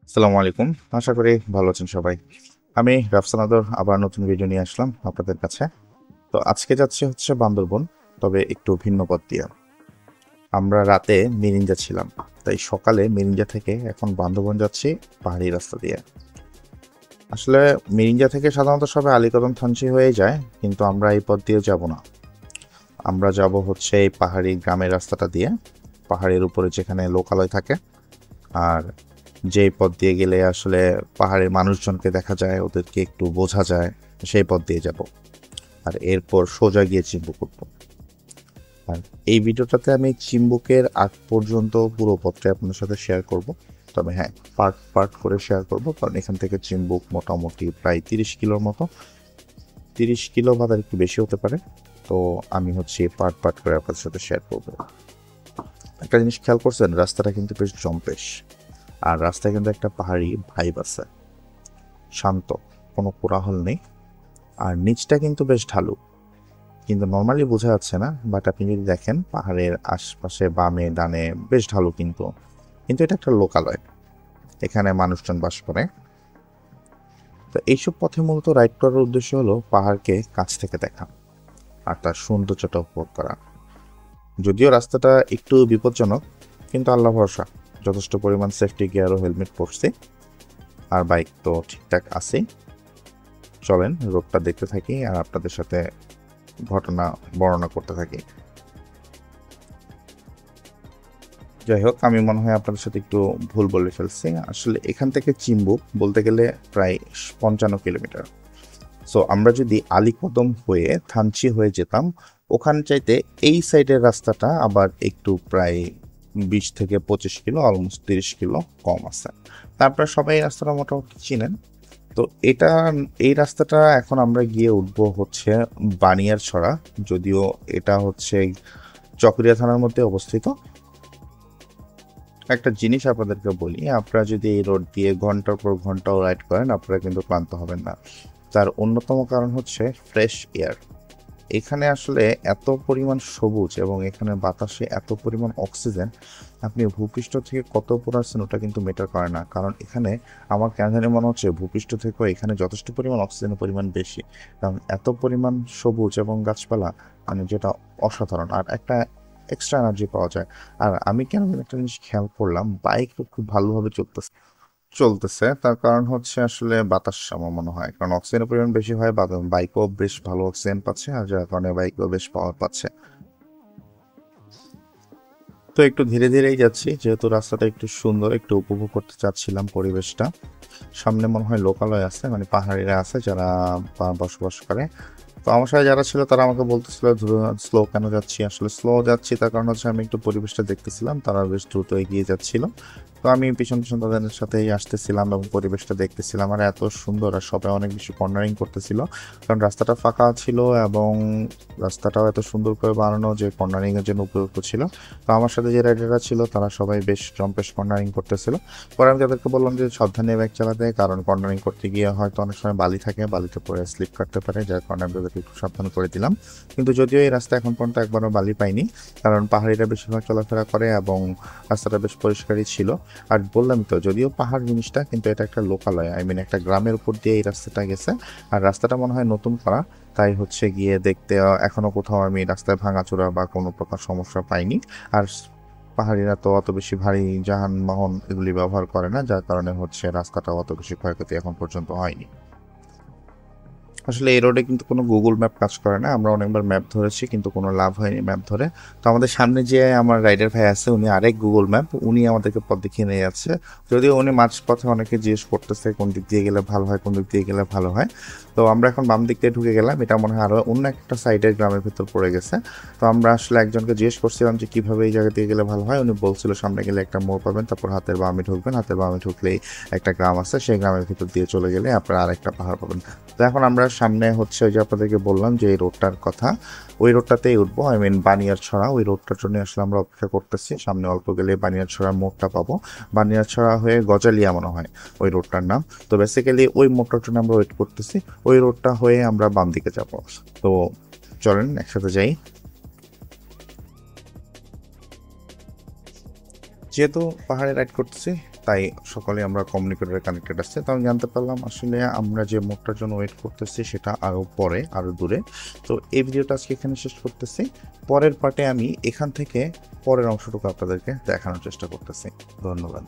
আসসালামু আলাইকুম। আশা করি ভালো আছেন সবাই। আমি রাফসানাদর আবার নতুন ভিডিও নিয়ে আসলাম আপনাদের কাছে। তো আজকে যাচ্ছি হচ্ছে বান্দরবন, তবে একটু ভিন্ন পথ দিয়ে। আমরা রাতে মিরিঞ্জা ছিলাম, তাই সকালে মিরিঞ্জা থেকে এখন বান্দরবন যাচ্ছি পাহাড়ি রাস্তা দিয়ে। আসলে মিরিঞ্জা থেকে সাধারণত সবাই আলীকদম থানচি হয়ে যায়, কিন্তু আমরা এই পথ দিয়ে যাব না। আমরা যাব হচ্ছে এই পাহাড়ি গ্রামের রাস্তাটা দিয়ে, পাহাড়ের উপরে যেখানে লোকালয় থাকে। আর যেই পথ দিয়ে গেলে আসলে পাহাড়ের মানুষজনকে দেখা যায়, ওদেরকে একটু বোঝা যায়, সেই পথ দিয়ে যাব। আর এরপর সোজা গিয়ে চিম্বুক উঠবো। আর এই ভিডিওটাতে আমি চিম্বুকের আগ পর্যন্ত পুরো পথটা আপনার সাথে শেয়ার করব। তবে হ্যাঁ, পার্ট পার্ট করে শেয়ার করব, কারণ এখান থেকে চিম্বুক মোটামুটি প্রায় 30 কিলোর মতো। 30 কিলো বা তার একটু বেশি হতে পারে। তো আমি হচ্ছে পার্ট পার্ট করে আপনাদের সাথে শেয়ার করব। একটা জিনিস খেয়াল করছেন, রাস্তাটা কিন্তু বেশ জম্পেশ। আর রাস্তায় কিন্তু একটা পাহাড়ি ভাইব আছে, শান্ত, কোনো কোলাহল নেই। আর নিচটা কিন্তু বেশ ঢালু, কিন্তু নর্মালি বোঝা যাচ্ছে না। বাট আপনি যদি দেখেন পাহাড়ের আশপাশে বামে ডানে বেশ ঢালু, কিন্তু কিন্তু এটা একটা লোকালয়, এখানে মানুষজন বাস করে। তো এইসব পথে মূলত রাইড করার উদ্দেশ্য হলো পাহাড়কে কাছ থেকে দেখা আর তার সৌন্দর্যটা উপভোগ করা। যদিও রাস্তাটা একটু বিপজ্জনক, কিন্তু আল্লাহ ভরসা, যথেষ্ট পরিমাণ সেফটি গিয়ার ও হেলমেট পরছি। আর বাইক তো ঠিকঠাক আছে। চলেন রোডটা দেখতে থাকি আর আপনাদের সাথে ঘটনা বর্ণনা করতে থাকি। যাই হোক, আমি মনে হয় আপনাদের সাথে একটু ভুল বলে ফেলছি। আসলে এখান থেকে চিম্বুক বলতে গেলে প্রায় 55 কিলোমিটার। সো আমরা যদি আলীকদম হয়ে থানচি হয়ে যেতাম, ওখান চাইতে এই সাইডের রাস্তাটা আবার একটু প্রায় 20 থেকে 25 কিলো, অলমোস্ট 30 কিলো কম আছে। তা আপনারা সবাই এই রাস্তাটা মোটামুটি চিনেন। তো এটা, এই রাস্তাটা এখন আমরা গিয়ে উঠবো হচ্ছে বানিয়ারছড়া। যদিও এটা হচ্ছে চকরিয়া থানার মধ্যে অবস্থিত। একটা জিনিস আপনাদেরকে বলি, আপনারা যদি এই রোড দিয়ে ঘন্টার পর ঘন্টাও রাইড করেন, আপনারা কিন্তু ক্লান্ত হবেন না। তার অন্যতম কারণ হচ্ছে ফ্রেশ এয়ার। এখানে আসলে এত পরিমাণ সবুজ এবং এখানে বাতাসে এত পরিমাণ অক্সিজেন, আপনি ভূপৃষ্ঠ থেকে কত উপরে আছেন ওটা কিন্তু মেটার করে না। কারণ এখানে আমার কেন জানি মনে হচ্ছে ভূপৃষ্ঠ থেকেও এখানে যথেষ্ট পরিমাণ অক্সিজেনের পরিমাণ বেশি। কারণ এত পরিমাণ সবুজ এবং গাছপালা, মানে যেটা অসাধারণ। আর একটা এক্সট্রা এনার্জি পাওয়া যায়। আর আমি কেন জানি একটা জিনিস খেয়াল করলাম, বাইক খুব ভালোভাবে চলতেছে। তার কারণ হচ্ছে আসলে বাতাস, আমার মনে হয়, কারণ অক্সিজেনের পরিমাণ বেশি হয়, বাইকও বেশ ভালো অক্সিজেন পাচ্ছে, আর যার কারণে বাইকও বেশ পাওয়ার পাচ্ছে। তো একটু ধীরে ধীরেই যাচ্ছি, যেহেতু রাস্তাটা একটু সুন্দর, একটু উপভোগ করতে চাচ্ছিলাম পরিবেশটা। সামনে মনে হয় লোকালয় আছে, মানে পাহাড়িরা আছে যারা বসবাস করে। তো আমার সাথে যারা ছিল তারা আমাকে বলতেছিল স্লো কেন যাচ্ছি। আসলে স্লো যাচ্ছি তার কারণ হচ্ছে আমি একটু পরিবেশটা দেখতেছিলাম, তারা বেশ দ্রুত এগিয়ে যাচ্ছিল। তো আমি পিছন পিছন তাদের সাথেই আসতেছিলাম এবং পরিবেশটা দেখতেছিলাম। আর এত সুন্দর, আর সবাই অনেক বেশি কর্নারিং করতেছিল, কারণ রাস্তাটা ফাঁকা ছিল এবং রাস্তাটাও এত সুন্দর করে বানানো যে কর্নারিং এর জন্য উপযুক্ত ছিল। তো আমার সাথে যে রাইডাররা ছিল তারা সবাই বেশ জম্পেশ কর্নারিং করতেছিল। পরে আমি তাদেরকে বললাম যে সাবধানে বাইক চালাতে, কারণ কর্নারিং করতে গিয়ে হয়তো অনেক সময় বালি থাকে, বালিতে পরে স্লিপ কাটতে পারে, যার কারণে আমি তাদেরকে একটু সাবধান করে দিলাম। কিন্তু যদিও এই রাস্তা এখন পর্যন্ত একবারও বালি পাইনি, কারণ পাহাড়িরা বেশিরভাগ চলাফেরা করে এবং রাস্তাটা বেশ পরিষ্কারই ছিল। আর বললাম তো, যদিও পাহাড় জিনিসটা, কিন্তু এটা একটা লোকালয়, আই মিন একটা গ্রামের উপর দিয়ে এই রাস্তাটা গেছে। আর রাস্তাটা মনে হয় নতুন করা, তাই হচ্ছে গিয়ে দেখতে এখনো কোথাও আমি রাস্তায় ভাঙাচোরা বা কোনো প্রকার সমস্যা পাইনি। আর পাহাড়িরা তো অত বেশি ভারী যানবাহন এগুলি ব্যবহার করে না, যার কারণে হচ্ছে রাস্তাটা অত বেশি ক্ষয়ক্ষতি এখন পর্যন্ত হয়নি। আসলে এই রোডে কিন্তু কোনো গুগল ম্যাপ কাজ করে না। আমরা অনেকবার ম্যাপ ধরেছি, কিন্তু কোনো লাভ হয়নি ম্যাপ ধরে। তো আমাদের সামনে যে আমার রাইডার ভাই আছে, উনি আরেক গুগল ম্যাপ, উনি আমাদেরকে পথ দেখিয়ে নিয়ে যাচ্ছে। যদিও উনি মাঝ পথে অনেকে জিজ্ঞেস করতেছে কোন দিক দিয়ে গেলে ভালো হয়, কোন দিক দিয়ে গেলে ভালো হয়। তো আমরা এখন বাম দিক দিয়ে ঢুকে গেলাম, এটা মনে হয় আরো অন্য একটা সাইডের গ্রামের ভিতর পড়ে গেছে। তো আমরা আসলে একজনকে জিজ্ঞেস করছিলাম যে কিভাবে এই জায়গা দিয়ে গেলে ভালো হয়। উনি বলছিল সামনে গেলে একটা মোড় পাবেন, তারপর হাতের বামে ঢুকবেন, হাতের বামে ঢুকলেই একটা গ্রাম আছে, সেই গ্রামের ভিতর দিয়ে চলে গেলে আপনারা আরেকটা পাহাড় পাবেন। তো এখন আমরা সামনে হচ্ছে ওই যে আপনাদেরকে বললাম যে এই রোডটার কথা, ওই রোডটাতেই উঠবো, আই মিন বানিয়ারছড়া। ওই রোডটার জন্য আসলে আমরা অপেক্ষা করতেছি। সামনে অল্প গেলে বানিয়ারছড়ার মোড়টা পাবো। বানিয়ারছড়া হয়ে গজালিয়া মনে হয় ওই রোডটার নাম। তো বেসিক্যালি ওই মোড়টার জন্য আমরা ওয়েট করতেছি। ওই রোডটা হয়ে আমরা বাম দিকে যাব। তো চলেন একসাথে যাই। যেহেতু পাহাড়ে রাইড করতেছি, তাই সকলে আমরা কমিউনিকেটরে কানেক্টেড আছে। তো আমি জানতে পারলাম আসলে আমরা যে মোডটার জন্য ওয়েট করতেছি সেটা আরও পরে, আরও দূরে। তো এই ভিডিওটা আজকে এখানে শেষ করতেছি। পরের পার্টে আমি এখান থেকে পরের অংশটুকু আপনাদেরকে দেখানোর চেষ্টা করতেছি। ধন্যবাদ।